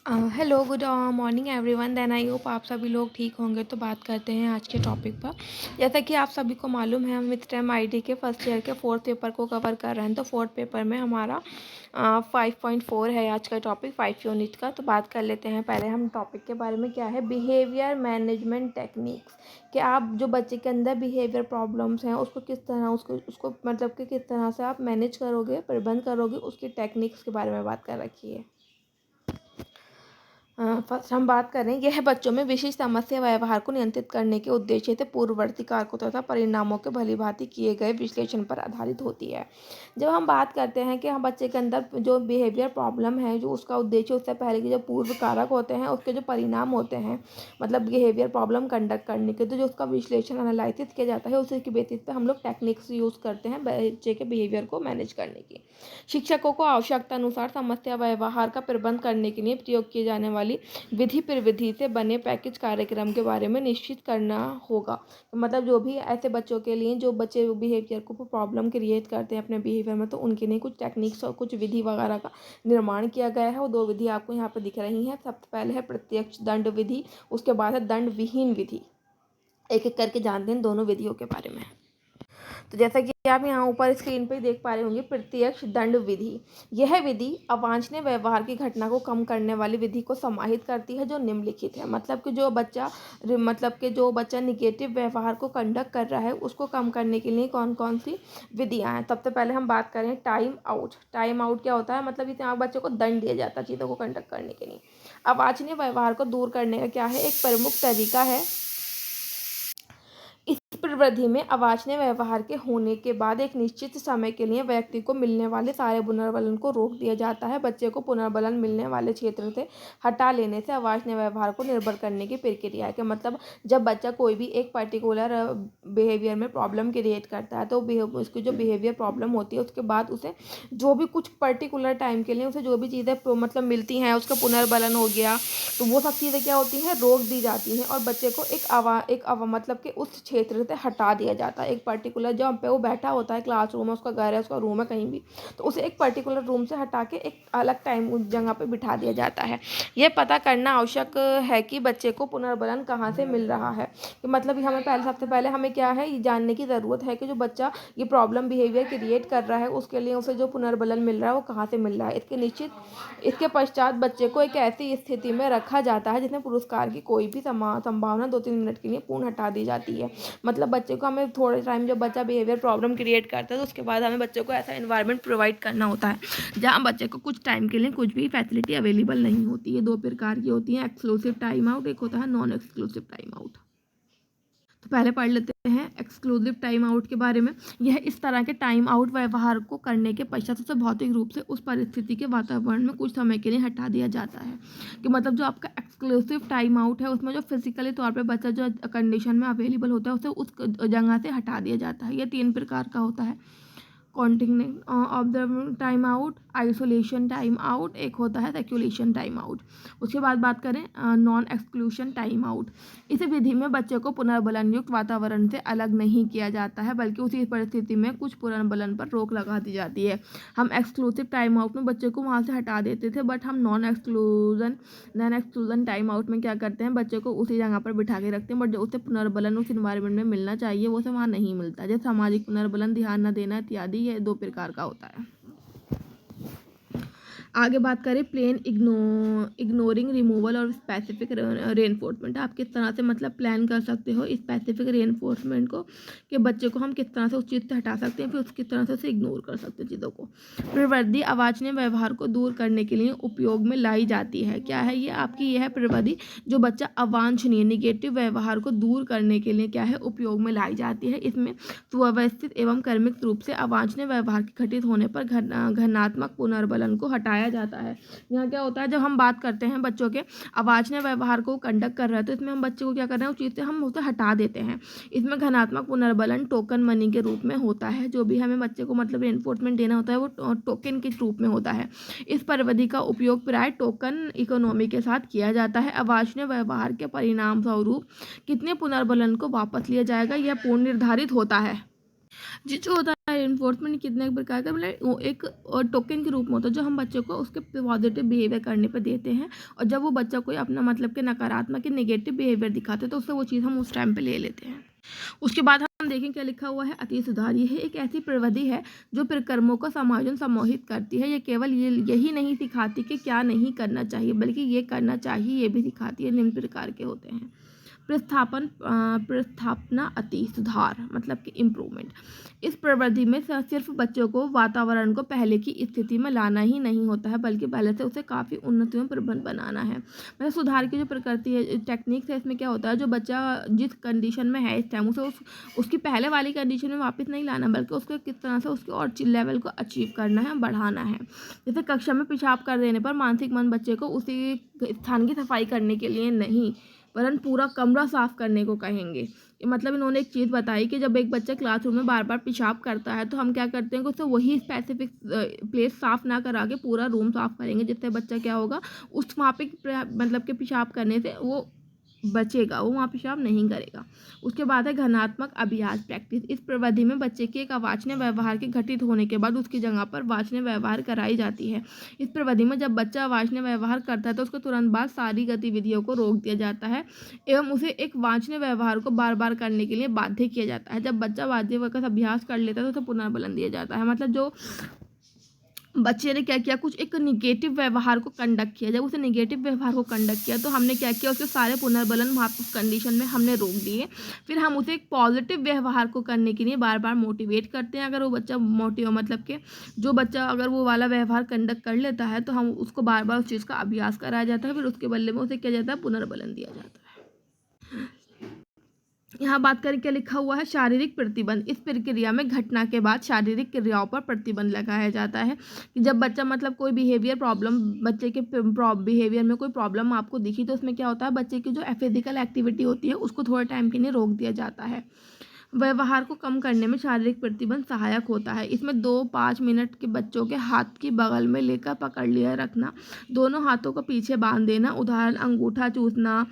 Hello good morning everyone. Then I hope आप सभी लोग ठीक होंगे। तो बात करते हैं आज के टॉपिक पर। जैसा कि आप सभी को मालूम है, हम इस टाइम आईटी के फर्स्ट ईयर के फोर्थ पेपर को कवर कर रहे हैं। तो फोर्थ पेपर में हमारा 5.4 है आज का टॉपिक, 5 यूनिट का। तो बात कर लेते हैं पहले हम टॉपिक के बारे में। क्या है बिहेवियर मैनेजमेंट टेक्निक्स। कि आप जो बच्चे के अंदर बिहेवियर प्रॉब्लम्स हैं उसको किस तरह उसको मतलब कि किस तरह से आप मैनेज करोगे, प्रबंध करोगे, उसकी टेक्निक्स के बारे में बात कर रखी है। फर्स्ट हम बात करें, यह बच्चों में विशिष्ट समस्या व्यवहार को नियंत्रित करने के उद्देश्य से पूर्ववर्ती कारकों तथा परिणामों के भलीभांति किए गए विश्लेषण पर आधारित होती है। जब हम बात करते हैं कि हम बच्चे के अंदर जो बिहेवियर प्रॉब्लम है, जो उसका उद्देश्य, उससे पहले के जो पूर्व कारक होते हैं उसके जो परिणाम होते हैं, मतलब बिहेवियर प्रॉब्लम कंडक्ट करने के, तो जो उसका विश्लेषण एनालिसिस किया जाता है उसी के बेसिस पे हम लोग टेक्निक्स यूज़ करते हैं बच्चे के बिहेवियर को मैनेज करने की। शिक्षकों को आवश्यकता अनुसार समस्या व्यवहार का प्रबंध करने के लिए प्रयोग किए जाने वाली विधि प्रविधि से बने पैकेज कार्यक्रम के बारे में निश्चित करना होगा। मतलब जो भी ऐसे बच्चों के लिए जो बच्चे बिहेवियर को प्रॉब्लम क्रिएट करते हैं अपने बिहेवियर में, तो उनके लिए कुछ टेक्निक्स और कुछ विधि वगैरह का निर्माण किया गया है। वो 2 विधि आपको यहाँ पर दिख रही हैं। सबसे पहले है प्रत्यक्ष दंड विधि, उसके बाद है दंड विहीन विधि। एक एक करके जानते हैं दोनों विधियों के बारे में। तो जैसा कि आप यहाँ ऊपर स्क्रीन पर देख पा रहे होंगे, प्रत्यक्ष दंड विधि। यह विधि अवांछनीय व्यवहार की घटना को कम करने वाली विधि को समाहित करती है जो निम्नलिखित है। मतलब कि जो बच्चा निगेटिव व्यवहार को कंडक्ट कर रहा है उसको कम करने के लिए कौन कौन सी विधियाँ हैं। सबसे पहले हम बात करें टाइम आउट। टाइम आउट क्या होता है? मतलब इसमें बच्चे को दंड दिया जाता है चीज़ों को कंडक्ट करने के लिए। अवांछनीय व्यवहार को दूर करने का क्या है, एक प्रमुख तरीका है। इस प्रवृत्ति में अवांछनीय व्यवहार के होने के बाद एक निश्चित समय के लिए व्यक्ति को मिलने वाले सारे पुनर्बलन को रोक दिया जाता है। बच्चे को पुनर्बलन मिलने वाले क्षेत्र से हटा लेने से अवांछनीय व्यवहार को निर्भर करने की प्रक्रिया है। कि मतलब जब बच्चा कोई भी एक पर्टिकुलर बिहेवियर में प्रॉब्लम क्रिएट करता है, तो उसकी जो बिहेवियर प्रॉब्लम होती है उसके बाद उसे जो भी कुछ पर्टिकुलर टाइम के लिए उसे जो भी चीज़ें मतलब मिलती हैं, उसका पुनर्बलन हो गया, तो वो सब चीज़ें क्या होती हैं, रोक दी जाती हैं। और बच्चे को मतलब कि उस क्षेत्र से हटा दिया जाता है। एक पर्टिकुलर जहाँ पे वो बैठा होता है, क्लासरूम है, उसका घर है, उसका रूम है, कहीं भी, तो उसे एक पर्टिकुलर रूम से हटा के एक अलग टाइम उस जगह पे बिठा दिया जाता है। ये पता करना आवश्यक है कि बच्चे को पुनर्बलन कहाँ से मिल रहा है। कि मतलब सबसे पहले हमें क्या है, ये जानने की ज़रूरत है कि जो बच्चा ये प्रॉब्लम बिहेवियर क्रिएट कर रहा है उसके लिए उसे जो पुनर्बलन मिल रहा है वो कहाँ से मिल रहा है। इसके पश्चात बच्चे को एक ऐसी स्थिति में रखा जाता है जिसमें पुरस्कार की कोई भी संभावना 2-3 मिनट के लिए पूर्ण हटा दी जाती है। मतलब बच्चे को हमें थोड़े टाइम, जब बच्चा बिहेवियर प्रॉब्लम क्रिएट करता है तो उसके बाद हमें बच्चे को ऐसा एनवायरनमेंट प्रोवाइड करना होता है जहाँ बच्चे को कुछ टाइम के लिए कुछ भी फैसिलिटी अवेलेबल नहीं होती है। 2 प्रकार की होती हैं, एक्सक्लूसिव टाइम आउट, एक होता है नॉन एक्सक्लूसिव टाइम आउट। तो पहले पढ़ लेते हैं एक्सक्लूसिव टाइम आउट के बारे में। यह इस तरह के टाइम आउट व्यवहार को करने के पश्चात उसे भौतिक रूप से उस परिस्थिति के वातावरण में कुछ समय के लिए हटा दिया जाता है। कि मतलब जो आपका एक्सक्लूसिव टाइम आउट है उसमें जो फिजिकली तौर पे बच्चा जो कंडीशन में अवेलेबल होता है उसे उस जगह से हटा दिया जाता है। यह 3 प्रकार का होता है, continent of the time out, isolation time out, एक होता है सेक्युलेशन टाइम आउट। उसके बाद बात करें नॉन एक्सक्लूशन टाइम आउट। इस विधि में बच्चे को पुनर्बलन युक्त वातावरण से अलग नहीं किया जाता है बल्कि उसी परिस्थिति में कुछ पुनर्बलन पर रोक लगा दी जाती है। हम एक्सक्लूसिव टाइम आउट में बच्चे को वहाँ से हटा देते थे, बट हम नॉन एक्सक्लूजन टाइम आउट में क्या करते हैं, बच्चे को उसी जगह पर बिठा के रखते हैं, बट जो उसे पुनर्बलन उस इन्वायरमेंट में मिलना चाहिए वो उसे वहाँ नहीं मिलता। जैसे सामाजिक पुनर्बलन, ध्यान न देना इत्यादि, ये 2 प्रकार का होता है। आगे बात करें प्लेन इग्नोरिंग रिमूवल और स्पेसिफिक रेनफोर्समेंट। आप किस तरह से मतलब प्लान कर सकते हो स्पेसिफिक रेनफोर्समेंट को, कि बच्चे को हम किस तरह से उस चीज़ से हटा सकते हैं, फिर उसकी तरह से उसे इग्नोर कर सकते हैं चीज़ों को। प्रवृत्ति अवांछनीय व्यवहार को दूर करने के लिए उपयोग में लाई जाती है। क्या है ये आपकी? यह है प्रवृत्ति जो बच्चा अवांछनीय निगेटिव व्यवहार को दूर करने के लिए क्या है, उपयोग में लाई जाती है। इसमें सुव्यवस्थित एवं क्रमिक रूप से अवांछनीय व्यवहार के घटित होने पर घनात्मक पुनर्बलन को हटाया जाता है। यहाँ क्या होता है, जब हम बात करते हैं बच्चों के अवांछनीय व्यवहार को कंडक्ट कर रहे हैं तो इसमें हम बच्चे को क्या कर रहे हैं, उस चीज़ से हम उसे हटा देते हैं। इसमें घनात्मक पुनर्बलन टोकन मनी के रूप में होता है। जो भी हमें बच्चे को मतलब रेनफोर्समेंट देना होता है वो टोकन के रूप में होता है। इस प्रविधि का उपयोग प्राय टोकन इकोनॉमी के साथ किया जाता है। अवांछनीय व्यवहार के परिणाम स्वरूप कितने पुनर्बलन को वापस लिया जाएगा यह पूर्ण निर्धारित होता है। जी, जो होता है रेनफोर्समेंट कितने प्रकार का, मतलब वो एक टोकन के रूप में होता है जो हम बच्चों को उसके पॉजिटिव बिहेवियर करने पर देते हैं, और जब वो बच्चा कोई अपना मतलब के नकारात्मक या नेगेटिव बिहेवियर दिखाते हैं तो उससे वो चीज़ हम उस टाइम पे ले लेते हैं। उसके बाद हम देखें क्या लिखा हुआ है, अति सुधार। यह एक ऐसी प्रविधि है जो प्रकर्मों का समायोजन सम्मोहित करती है। ये केवल यही नहीं सिखाती कि क्या नहीं करना चाहिए, बल्कि ये करना चाहिए ये भी सिखाती है। निम्न प्रकार के होते हैं। प्रस्थापना अति सुधार मतलब कि इम्प्रूवमेंट। इस प्रवृत्ति में सिर्फ बच्चों को वातावरण को पहले की स्थिति में लाना ही नहीं होता है, बल्कि पहले से उसे काफ़ी उन्नति में प्रबंध बनाना है। मतलब सुधार की जो प्रकृति है, टेक्निक्स है, इसमें क्या होता है, जो बच्चा जिस कंडीशन में है इस टाइम उसे उसकी पहले वाली कंडीशन में वापस नहीं लाना, बल्कि उसको किस तरह से उसके और लेवल को अचीव करना है, बढ़ाना है। जैसे कक्षा में पेशाब कर देने पर मानसिक मन बच्चे को उसी स्थान की सफाई करने के लिए नहीं, वरन पूरा कमरा साफ करने को कहेंगे। मतलब इन्होंने एक चीज़ बताई कि जब एक बच्चा क्लासरूम में बार बार पेशाब करता है तो हम क्या करते हैं कि उससे वही स्पेसिफिक प्लेस साफ ना करा के पूरा रूम साफ करेंगे, जिससे बच्चा क्या होगा, उस वहाँ पे मतलब कि पेशाब करने से वो बचेगा, वो वहाँ पेशाब नहीं करेगा। उसके बाद है घनात्मक अभ्यास प्रैक्टिस। इस प्रविधि में बच्चे के एक अवांछनीय व्यवहार के घटित होने के बाद उसकी जगह पर वांछनीय व्यवहार कराई जाती है। इस प्रविधि में जब बच्चा अवांछनीय व्यवहार करता है तो उसको तुरंत बाद सारी गतिविधियों को रोक दिया जाता है एवं उसे एक वांछनीय व्यवहार को बार बार करने के लिए बाध्य किया जाता है। जब बच्चा वाद्य का अभ्यास कर लेता है तो उसे पुनर्बलन दिया जाता है। मतलब जो बच्चे ने क्या किया, कुछ एक निगेटिव व्यवहार को कंडक्ट किया, जब उसे निगेटिव व्यवहार को कंडक्ट किया तो हमने क्या किया, उसके सारे पुनर्बलन वहाँ उस कंडीशन में हमने रोक दिए। फिर हम उसे एक पॉजिटिव व्यवहार को करने के लिए बार बार मोटिवेट करते हैं। अगर वो बच्चा मतलब कि जो बच्चा अगर वो वाला व्यवहार कंडक्ट कर लेता है तो हम उसको बार बार उस चीज़ का अभ्यास कराया जाता है, फिर उसके बदले में उसे क्या जाता है, पुनर्बलन दिया जाता है। यहाँ बात करें क्या लिखा हुआ है, शारीरिक प्रतिबंध। इस प्रक्रिया में घटना के बाद शारीरिक क्रियाओं पर प्रतिबंध लगाया जाता है कि जब बच्चा मतलब कोई बिहेवियर प्रॉब्लम, बच्चे के बिहेवियर में कोई प्रॉब्लम आपको दिखी तो उसमें क्या होता है, बच्चे की जो फिजिकल एक्टिविटी होती है उसको थोड़े टाइम के लिए रोक दिया जाता है। व्यवहार को कम करने में शारीरिक प्रतिबंध सहायक होता है। इसमें 2-5 मिनट के बच्चों के हाथ की बगल में लेकर पकड़ लिया रखना, दोनों हाथों को पीछे बांध देना, उदाहरण अंगूठा चूसना,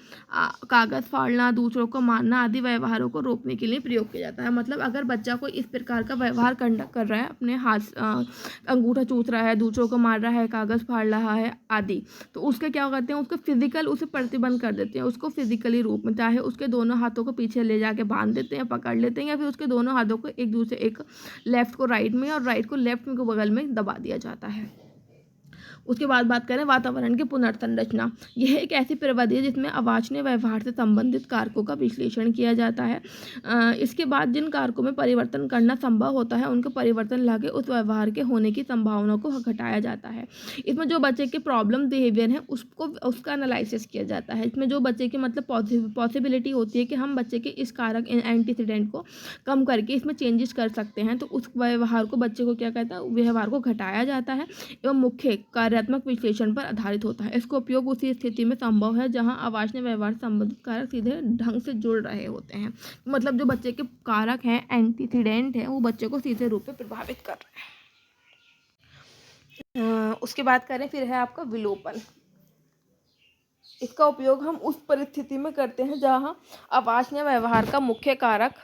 कागज़ फाड़ना, दूसरों को मारना आदि व्यवहारों को रोकने के लिए प्रयोग किया जाता है। मतलब अगर बच्चा कोई इस प्रकार का व्यवहार कंडक्ट कर रहा है, अपने हाथ अंगूठा चूस रहा है, दूसरों को मार रहा है, कागज़ फाड़ रहा है आदि, तो उसके क्या करते हैं, उसको फिजिकल उसे प्रतिबंध कर देते हैं, उसको फिजिकली रूप में, चाहे उसके दोनों हाथों को पीछे ले जाके बांध देते हैं, पकड़ लेते हैं, या फिर उसके दोनों हाथों को एक दूसरे, एक लेफ्ट को राइट में और राइट को लेफ्ट में को बगल में दबा दिया जाता है। उसके बाद बात करें वातावरण की पुनर्संरचना। यह एक ऐसी प्रविधि है जिसमें अवांछनीय व्यवहार से संबंधित कारकों का विश्लेषण किया जाता है। इसके बाद जिन कारकों में परिवर्तन करना संभव होता है उनको परिवर्तन लाके उस व्यवहार के होने की संभावना को घटाया जाता है। इसमें जो बच्चे के प्रॉब्लम बिहेवियर है उसका एनालिसिस किया जाता है। इसमें जो बच्चे की मतलब पॉसिबिलिटी होती है कि हम बच्चे के इस कारक एंटीसीडेंट को कम करके इसमें चेंजेस कर सकते हैं, तो उस व्यवहार को बच्चे को क्या कहता है, व्यवहार को घटाया जाता है एवं मुख्य कार्यात्मक विश्लेषण पर आधारित होता है। इसका उपयोग उसी स्थिति में संभव है जहां अवांछनीय व्यवहार संबंधित कारक सीधे ढंग से जुड़ रहे होते हैं। मतलब जो बच्चे के कारक हैं, एंटीसीडेंट हैं, वो बच्चे को सीधे रूप में प्रभावित कर रहे हैं। उसके बाद करें फिर है आपका विलोपन। इसका उपयोग हम उस परिस्थिति में करते हैं जहां अवांछनीय व्यवहार का मुख्य कारक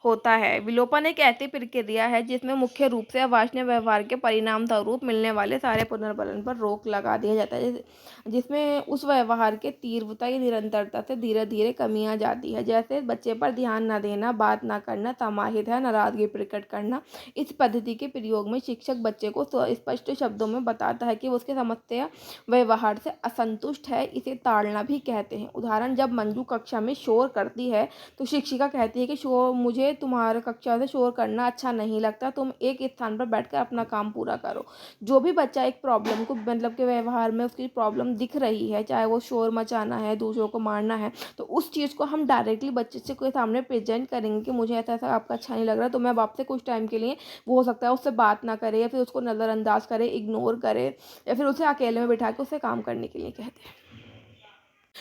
होता है। विलोपन एक ऐसी प्रक्रिया है जिसमें मुख्य रूप से अवांछनीय व्यवहार के परिणाम स्वरूप मिलने वाले सारे पुनर्बलन पर रोक लगा दिया जाता है, जिसमें उस व्यवहार के तीव्रता या निरंतरता से धीरे धीरे कमी आ जाती है। जैसे बच्चे पर ध्यान न देना, बात न करना, समाहित है, नाराजगी प्रकट करना। इस पद्धति के प्रयोग में शिक्षक बच्चे को स्पष्ट शब्दों में बताता है कि वो उसके समस्या व्यवहार से असंतुष्ट है, इसे ताड़ना भी कहते हैं। उदाहरण, जब मंजू कक्षा में शोर करती है तो शिक्षिका कहती है कि मुझे तुम्हारे कक्षा से शोर करना अच्छा नहीं लगता, तुम एक स्थान पर बैठकर अपना काम पूरा करो। जो भी बच्चा एक प्रॉब्लम को मतलब के व्यवहार में उसकी प्रॉब्लम दिख रही है, चाहे वो शोर मचाना है, दूसरों को मारना है, तो उस चीज़ को हम डायरेक्टली बच्चे से कोई सामने प्रेजेंट करेंगे कि मुझे ऐसा ऐसा आपका अच्छा नहीं लग रहा, तो मैं अब आपसे कुछ टाइम के लिए, वो हो सकता है उससे बात ना करे या फिर उसको नज़रअंदाज करे, इग्नोर करे, या फिर उसे अकेले में बिठा के उसे काम करने के लिए कहते हैं।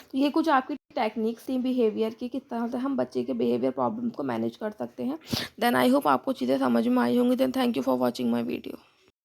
तो ये कुछ आपकी टेक्निक्स थी बिहेवियर की, किस तरह से हम बच्चे के बिहेवियर प्रॉब्लम को मैनेज कर सकते हैं। देन आई होप आपको चीज़ें समझ में आई होंगी। Then thank you for watching my video.